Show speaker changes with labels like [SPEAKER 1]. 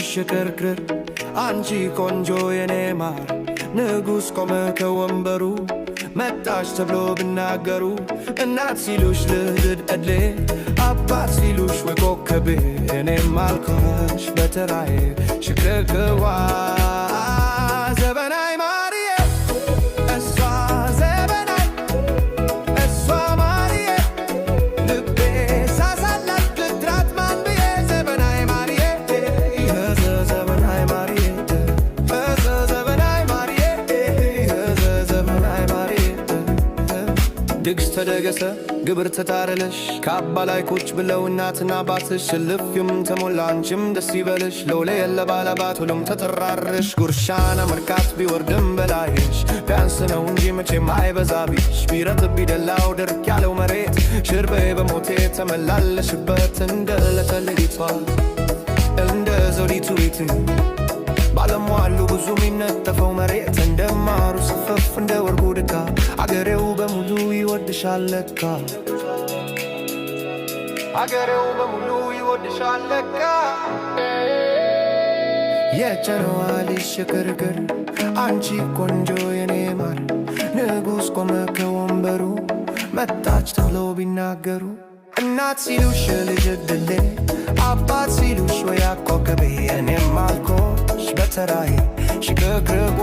[SPEAKER 1] ሽክርክር አንቺ ቆንጆ የኔ ማር ንጉሥ ቆመ ከወንበሩ መጣሽ ተብሎ ቢናገሩ እናት ሲሉሽ ልጅ እድሌ አባት ሲሉሽ ወይ ኮከቤ እኔም አልኩሽ በተራዬ ሽክርክሯ ዘበናይ ማርዬ እሷ ዘበናይ እሷ ማርዬ ልቤ ሳሳላት ልድራት ማን ብዬ ዘበናይ ማርዬ ዘበናይ ማርዬ ዘበናይ ማርዬ ዘበናይ ማርዬ ድግስ ተደገሰ ግብር ተታረለሽ ካባ ላይ ቁጭ ብለው እናትና አባትሽ ልፍዩም ተሞላ አንቺም ደስ ይበልሽ ሎሌ የለባለባት ሁሉም ተጠራርሽ ጉርሻና መርካት ቢወርድም በላይሽ ቢያንስ ነው እንጂ መቼም አይበዛቢሽ ቢረጥብ ቢደላው ድርቅ ያለው መሬት ሽርቤ በሞቴ ተመላለሽበት እንደ ለተልጊቷ እንደ ዘውዲቱ ቤት ባለሟሉ ብዙ የሚነጠፈው መሬት እንደማሩ ስፈፍ እንደ ወርቁ ድካ አገሬው በሙሉ ይወድሻል ለካ አገሬው በሙሉ ይወድሻል ለካ የጨረዋ ልጅ ሽክርክር አንቺ ቆንጆ የኔ ማር ንጉሥ ቆመ ከወንበሩ መጣች ተብለው ቢናገሩ እናት ሲሉሽ ልጅ እድሌ አባት ሲሉሽ ወይ ኮከቤ እኔም አልኩሽ በተራዬ ሽክርክሯ